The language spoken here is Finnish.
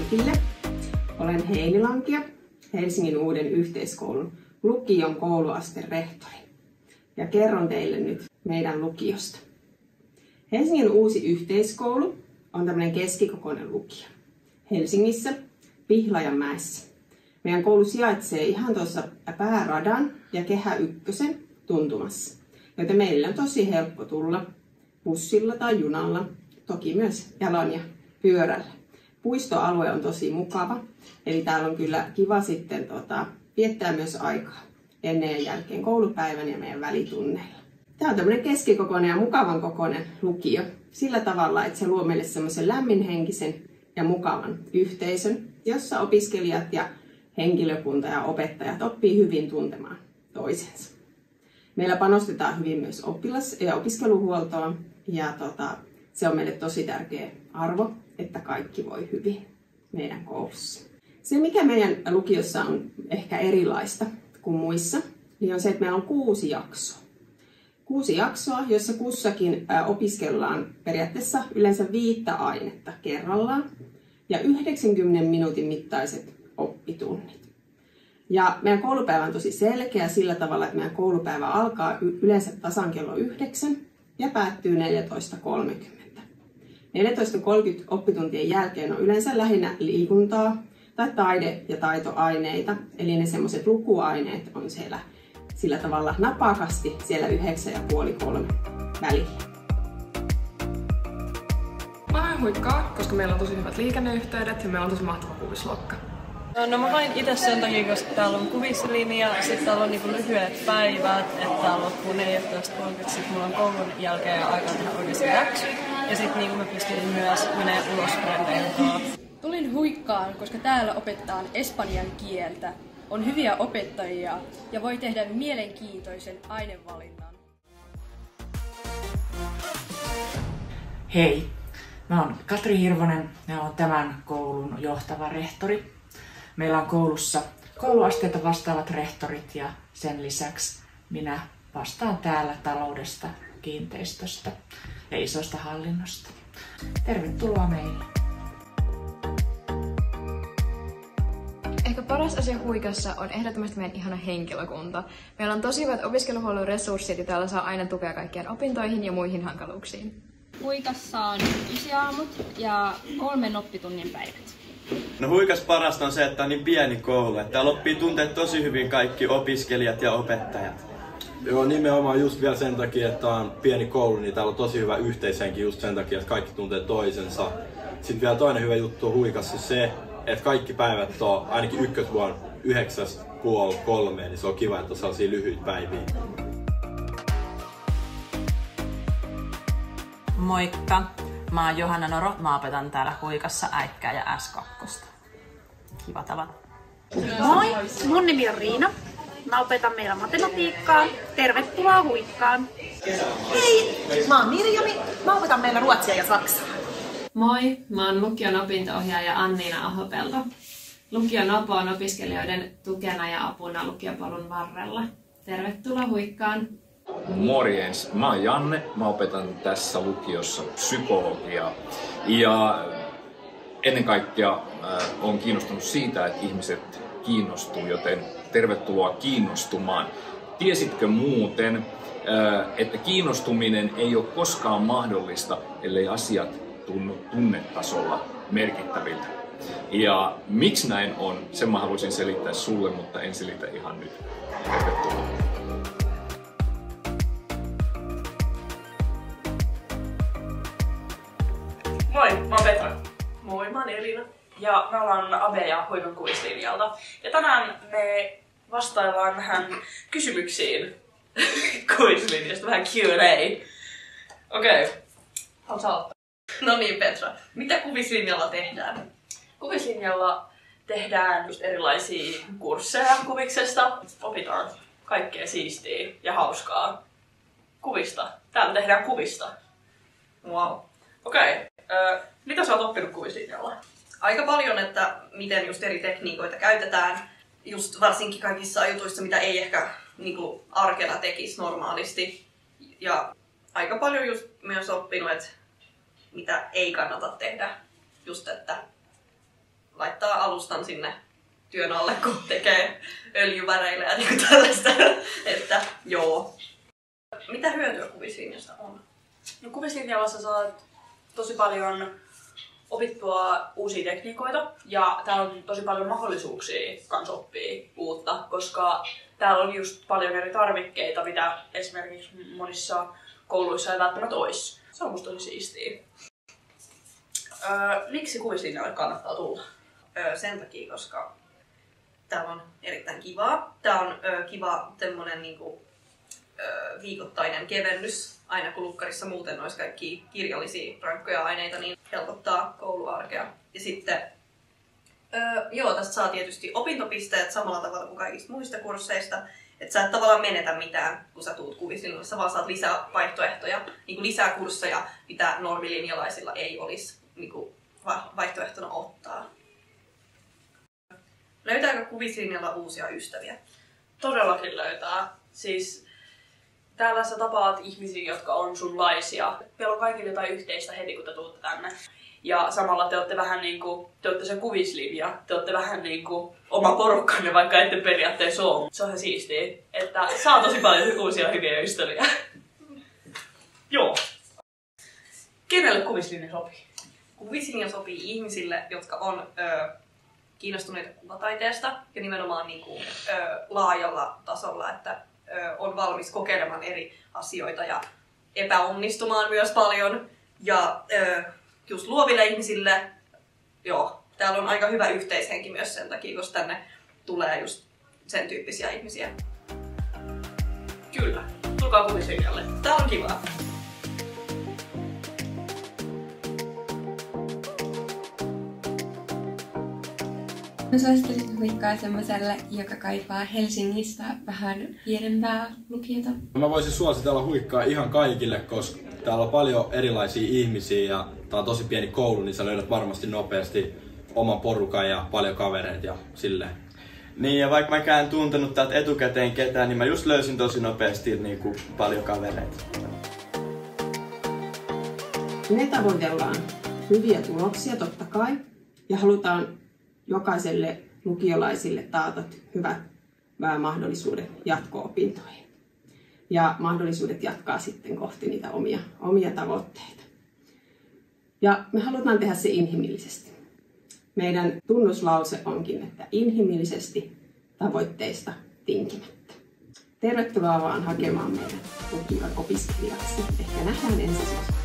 kaikille. Olen Heini Lankia, Helsingin Uuden yhteiskoulun lukion kouluasteen rehtori. Ja kerron teille nyt meidän lukiosta. Helsingin Uusi yhteiskoulu on tämmöinen keskikokoinen lukio. Helsingissä, Pihlajanmäessä. Meidän koulu sijaitsee ihan tuossa pääradan ja Kehä Ykkösen tuntumassa. Joten meillä on tosi helppo tulla bussilla tai junalla, toki myös jalan ja pyörällä. Puistoalue on tosi mukava, eli täällä on kyllä kiva sitten viettää myös aikaa ennen ja jälkeen koulupäivän ja meidän välitunneilla. Tämä on tämmöinen keskikokoinen ja mukavan kokoinen lukio sillä tavalla, että se luo meille semmoisen lämminhenkisen ja mukavan yhteisön, jossa opiskelijat ja henkilökunta ja opettajat oppii hyvin tuntemaan toisensa. Meillä panostetaan hyvin myös oppilas- ja opiskeluhuoltoon ja se on meille tosi tärkeä arvo, että kaikki voi hyvin meidän koulussa. Se, mikä meidän lukiossa on ehkä erilaista kuin muissa, niin on se, että meillä on 6 jaksoa. 6 jaksoa, jossa kussakin opiskellaan periaatteessa yleensä 5 ainetta kerrallaan ja 90 minuutin mittaiset oppitunnit. Ja meidän koulupäivä on tosi selkeä sillä tavalla, että meidän koulupäivä alkaa yleensä tasan kello 9 ja päättyy 14.30. 14.30 oppituntien jälkeen on yleensä lähinnä liikuntaa tai taide- ja taitoaineita, eli ne semmoiset lukuaineet on siellä sillä tavalla napakasti siellä 9:30 väliin. Mä haen huikkaa, koska meillä on tosi hyvät liikenneyhteydet ja meillä on tosi mahtava kuvisluokka. No mä hain itse sen takia, koska täällä on kuvislinja, sitten täällä on niinku lyhyet päivät, että täällä loppuu 14.30, sitten mulla on koulun jälkeen aikaa tehdä oikeasti läksyt ja sitten niinku mä pystyn myös menemään ulos frendeille. Tulin huikkaan, koska täällä opetetaan espanjan kieltä, on hyviä opettajia ja voi tehdä mielenkiintoisen ainevalinnan. Hei, mä oon Katri Hirvonen ja oon tämän koulun johtava rehtori. Meillä on koulussa kouluasteita vastaavat rehtorit ja sen lisäksi minä vastaan täällä taloudesta, kiinteistöstä ja isosta hallinnosta. Tervetuloa meille! Ehkä paras asia Huikassa on ehdottomasti meidän ihana henkilökunta. Meillä on tosi hyvät opiskeluhuollon resurssit ja täällä saa aina tukea kaikkien opintoihin ja muihin hankaluuksiin. Huikassa on 9 aamut ja 3 oppitunnin päivät. No Huikas parasta on se, että on niin pieni koulu, että täällä oppii tuntea tosi hyvin kaikki opiskelijat ja opettajat. Joo, nimenomaan just vielä sen takia, että on pieni koulu, niin täällä on tosi hyvä yhteishenki just sen takia, että kaikki tuntee toisensa. Sitten vielä toinen hyvä juttu on Huikassa se, että kaikki päivät on ainakin ykkösvuonna 9:30, niin se on kiva, että on sellaisia lyhyitä päiviä. Moikka! Mä oon Johanna Noro, mä opetan täällä Huikassa äikkää ja S2. Kiva tavata. Moi! Mun nimi on Riina. Mä opetan meillä matematiikkaa. Tervetuloa Huikkaan! Hei! Mä oon Mirjami. Mä opetan meillä ruotsia ja saksaa. Moi! Mä oon lukion opinto-ohjaaja Anniina Ahopelto. Lukion Opo on opiskelijoiden tukena ja apuna lukiopolun varrella. Tervetuloa Huikkaan! Morjens, mä oon Janne, mä opetan tässä lukiossa psykologiaa ja ennen kaikkea olen kiinnostunut siitä, että ihmiset kiinnostuu, joten tervetuloa kiinnostumaan. Tiesitkö muuten, että kiinnostuminen ei ole koskaan mahdollista, ellei asiat tunnu tunnetasolla merkittäviltä? Ja miksi näin on, sen mä haluaisin selittää sulle, mutta en selitä ihan nyt. Tervetuloa. Moi, mä oon Petra. Moi, mä oon Elina. Ja me ollaan Abe ja Huikan kuvislinjalta. Ja tänään me vastaillaan vähän kysymyksiin kuvislinjasta, vähän Q&A. Okei, haluatko aloittaa? No niin, Petra. Mitä kuvislinjalla tehdään? Kuvislinjalla tehdään just erilaisia kursseja kuviksesta. Opitaan kaikkea siistiä ja hauskaa kuvista. Täällä tehdään kuvista. Wow. Okei. Mitä sä oot oppinut kuvislinjalla? Aika paljon, että miten just eri tekniikoita käytetään. Just varsinkin kaikissa jutuissa, mitä ei ehkä niinku arkena tekisi normaalisti. Ja aika paljon just myös oppinut, että mitä ei kannata tehdä. Just, että laittaa alustan sinne työn alle, kun tekee öljyväreillä ja niin tällaista. Että joo. Mitä hyötyä kuvislinjasta on? No kuvislinjalla sä saat tosi paljon opittua uusia tekniikoita ja täällä on tosi paljon mahdollisuuksia kans oppia uutta, koska täällä on just paljon eri tarvikkeita, mitä esimerkiksi monissa kouluissa ei välttämättä olisi. Se on musta tosi siistiä. Miksi kuvislinjalle kannattaa tulla? Sen takia, koska täällä on erittäin kivaa. Tää on kiva tämmönen niinku, viikoittainen kevennys. Aina kun lukkarissa muuten olisi kaikki kirjallisia rankkoja aineita, niin helpottaa kouluarkea. Ja sitten tästä saa tietysti opintopisteet samalla tavalla kuin kaikista muista kursseista. Että sä et tavallaan menetä mitään, kun sä tuut kuvislinjalle. Sä vaan saat lisää vaihtoehtoja, niin kuin lisää kursseja, mitä normilinjalaisilla ei olisi niin kuin vaihtoehtona ottaa. Löytääkö kuvislinjalla uusia ystäviä? Todellakin löytää. Siis täällä sä tapaat ihmisiä, jotka on sunlaisia. Meillä on kaikille jotain yhteistä heti, kun te tuutte tänne. Ja samalla te olette vähän niinku, te olette se kuvislinja, te olette vähän niinku oma porukkanne, vaikka ette periaatteessa ole. Se on ihan siistiä, että saa tosi paljon uusia hyviä ystäviä. Joo. Kenelle kuvislinja sopii? Kuvislinja sopii ihmisille, jotka on kiinnostuneita kuvataiteesta ja nimenomaan niinku, laajalla tasolla, että on valmis kokeilemaan eri asioita ja epäonnistumaan myös paljon. Ja just luoville ihmisille, joo, täällä on aika hyvä yhteishenki myös sen takia, koska tänne tulee just sen tyyppisiä ihmisiä. Kyllä, tulkaa kuvislinjalle. Tää on kivaa. Mä suosittelisin huikkaa semmoselle, joka kaipaa Helsingistä vähän pienempää lukiota. Mä voisin suositella huikkaa ihan kaikille, koska täällä on paljon erilaisia ihmisiä ja tää on tosi pieni koulu, niin sä löydät varmasti nopeasti oman porukan ja paljon kavereita ja silleen. Niin, ja vaikka mä en tuntenut täältä etukäteen ketään, niin mä just löysin tosi nopeasti niinku paljon kavereita. Me tavoitellaan hyviä tuloksia totta kai ja halutaan jokaiselle lukiolaisille taata hyvät mahdollisuudet jatko-opintoihin. Ja mahdollisuudet jatkaa sitten kohti niitä omia tavoitteita. Ja me halutaan tehdä se inhimillisesti. Meidän tunnuslause onkin, että inhimillisesti tavoitteista tinkimättä. Tervetuloa vaan hakemaan meidän lukion opiskelijaksi. Ehkä nähdään ensi syksynä.